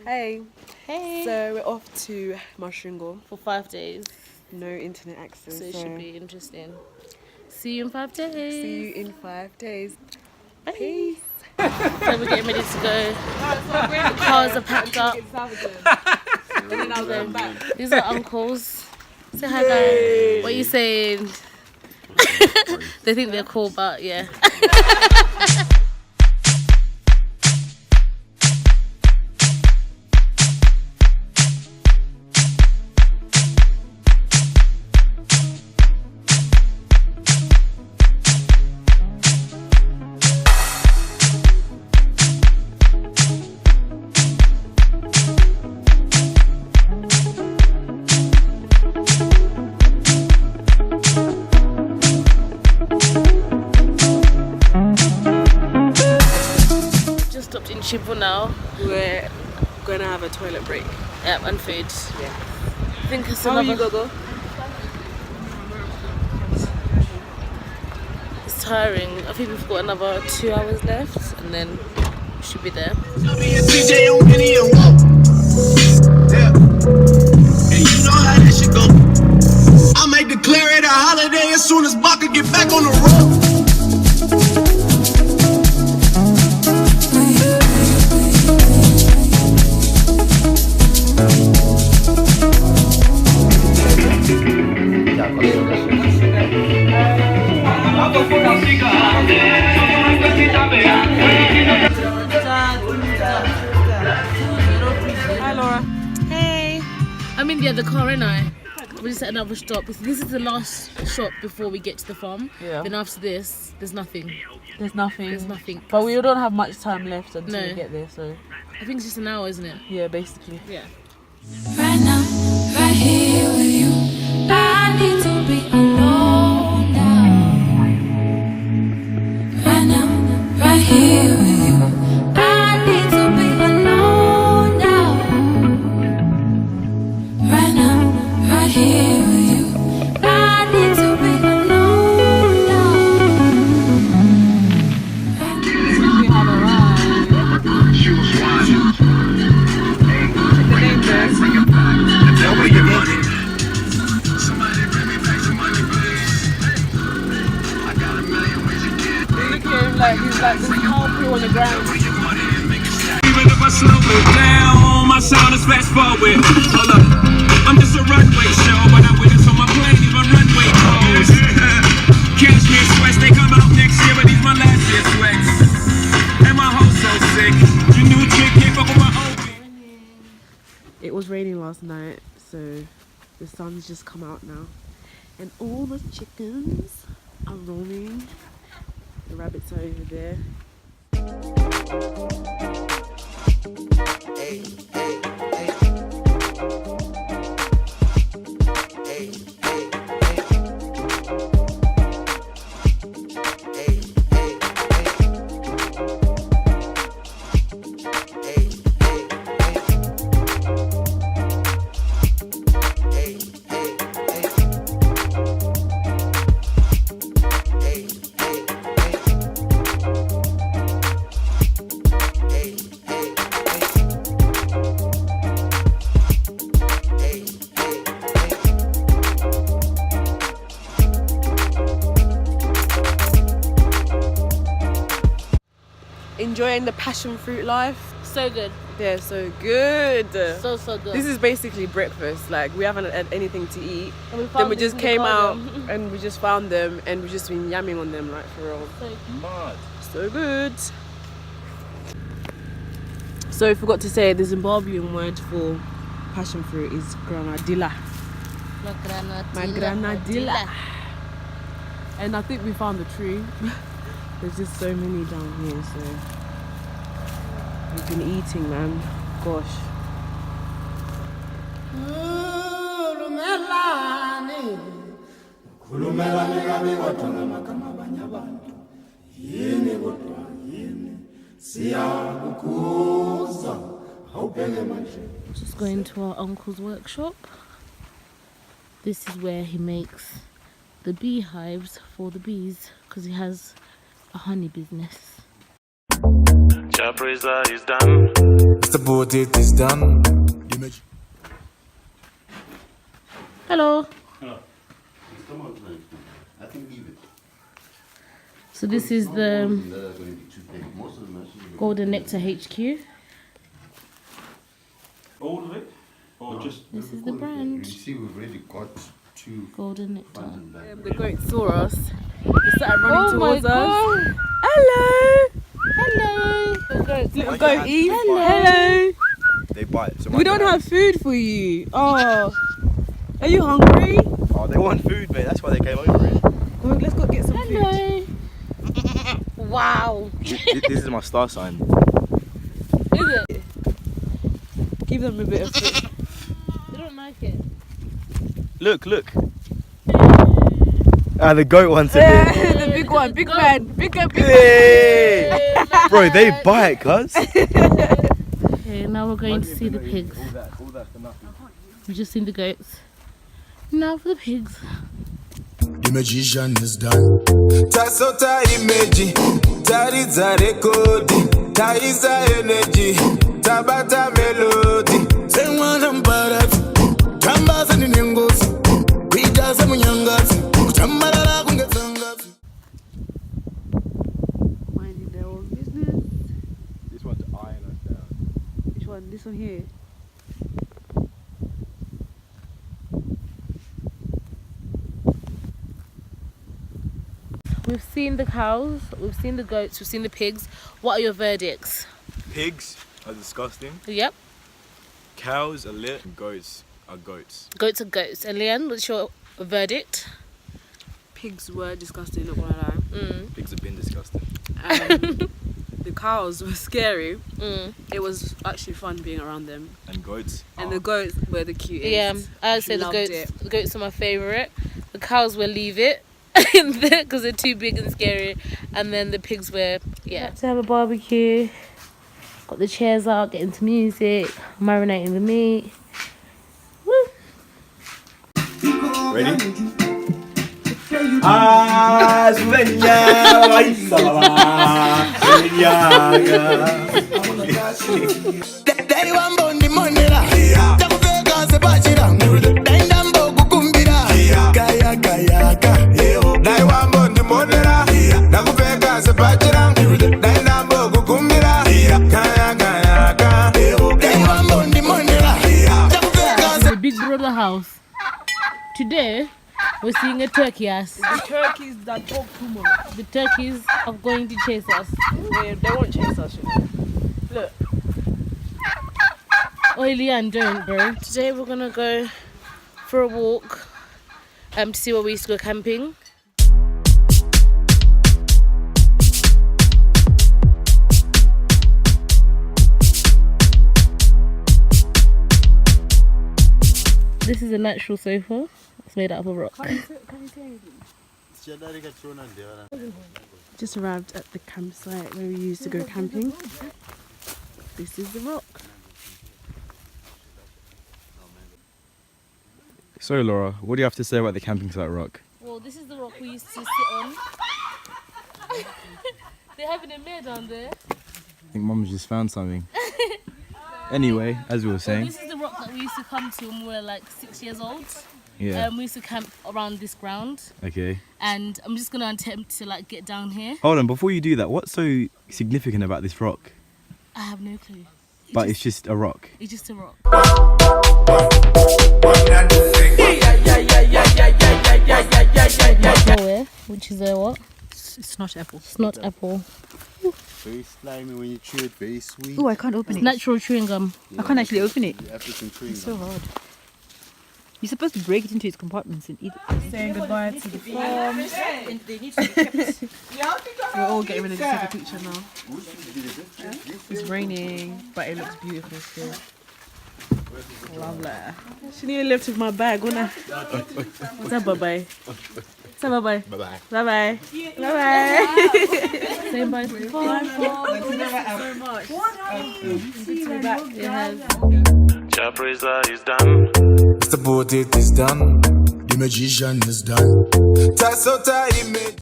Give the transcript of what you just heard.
Hey. Hey. So we're off to Maszvingo For 5 days. No internet access. So it should be interesting. See you in 5 days. See you in 5 days. Bye. Peace. So we're getting ready to go. The cars are packed up. These are uncles. Say hi, guys. What are you saying? They think they're cool, but yeah. Chipo now. We're gonna have a toilet break. Yep, and food. Yeah. I think it's How another. are you, Gogo? It's tiring. I think we've got another 2 hours left, and then we should be there. I may declare it a holiday as soon as Baka get back on the road. Hi, Laura. Hey. I'm in the other car, ain't I? We just at another stop. This is the last shop before we get to the farm. Yeah. Then after this, there's nothing. There's nothing. There's nothing. But we don't have much time left until we get there, so. I think it's just an hour, isn't it? Yeah, basically. Yeah. Right now, right here with you. I need to be alone now. Right now, right here with you. I need to be alone now. Right now, right here with you. I need to be alone now. We have arrived. The name tag. Look at him like he's like this carpool on the ground. Even if I slow it down, my sound is fast forward. Hold up, I'm just a runway show, but I witness on my plane, even runway clothes. Cashmere sweats, they come out next year, but these my last year sweats. And my hoe so sick, your new chick can't fuck with my old. It was raining last night, so the sun's just come out now. And all the chickens are roaming. The rabbits are over there. Enjoying the passion fruit life. So good. They're so good. So good. This is basically breakfast. Like, we haven't had anything to eat. And we Then found we these just in the came out garden. and we just found them and we've just been yamming on them, like, for real. So good. So I forgot to say the Zimbabwean word for passion fruit is granadilla. My granadilla. And I think we found the tree. There's just so many down here, so we've been eating, man. Gosh. Just going to our uncle's workshop. This is where he makes the beehives for the bees, because he has a honey business. Chapreza is done. Mr. Boat, it is done. Hello. Hello. Come on, I think leave it. So this is the That's going to be too big. Most of them actually. Golden Nectar HQ. All of it? Or just. This is the brand. You see, we've already got 2 Golden Nectar. front and back. The goat saw us. He started running towards us. God. Hello! Hello. Little goatie. Hello. They bite. So We don't have food for you. Oh. Are you hungry? Oh, they want food, mate. That's why they came over here. Well, let's go get some food. Hello. Wow. This is my star sign. Is it? Give them a bit of food. They don't like it. Look. The goat wants a bit. The big one, big man, big man. Hey! Bro, they bite, cuz. Okay, now we're going to see the pigs. We've just seen the goats. Now for the pigs. The magician is done. Tasota image, Tariza record, Taiza energy, Tabata melody. Sengwana mbarati, Tamba sani nengosi, Kuita samu nyangasi, Kutamara kungetangasi. Minding their own business. This one's eyeing us down. Which one? This one here. We've seen the cows, we've seen the goats, we've seen the pigs. What are your verdicts? Pigs are disgusting. Yep. Cows are lit. And goats are goats. Goats are goats. And Leanne, what's your verdict? Pigs were disgusting, not gonna lie. Pigs have been disgusting. The cows were scary. Mm. It was actually fun being around them. And goats. And the goats were the cutest. Yeah, I'd say the Loved goats. it. The goats are my favourite. The cows will leave it because they're too big and scary. And then the pigs were, yeah. To have a barbecue. Got the chairs out, getting to music, marinating the meat. Woo. Ready? The Big Brother house. Today, we're seeing a turkey ass. The turkeys that talk too much. The turkeys are going to chase us. They won't chase us, you know. Look. Oily and don't, bro. Today we're gonna go for a walk to see where we used to go camping. This is a natural sofa. It's made out of a rock. Just arrived at the campsite where we used to go camping. This is the rock. So, Laura, what do you have to say about the camping site rock? Well, this is the rock we used to sit on. They're having a mare down there. I think Mum's just found something. Anyway, as we were Well, saying. this is the rock that we used to come to when we were like 6 years old. Yeah. We used to camp around this ground. Okay. And I'm just gonna attempt to like get down here. Hold on, before you do that, what's so significant about this rock? I have no clue. But it's just a rock. It's just a rock. Nowhere, which is a what? It's not apple. It's not apple. Very slimy when you chew it, very sweet. Oh, I can't open It's it. natural chewing gum. I can't actually open it. The African chewing It's so gum. hard. You're supposed to break it into its compartments and eat it. Saying goodbye to the farm. We're all getting ready to take a picture now. It's raining, but it looks beautiful still. Lovely. She nearly left with my bag, wasn't it? Say bye-bye. Say bye-bye. Bye-bye. Bye-bye. Bye-bye. Say bye to the farm. Thank you so much. Good to be back. Yes. Chapreza is done. Mr. Boat, it is done. The magician is done. Tasota image.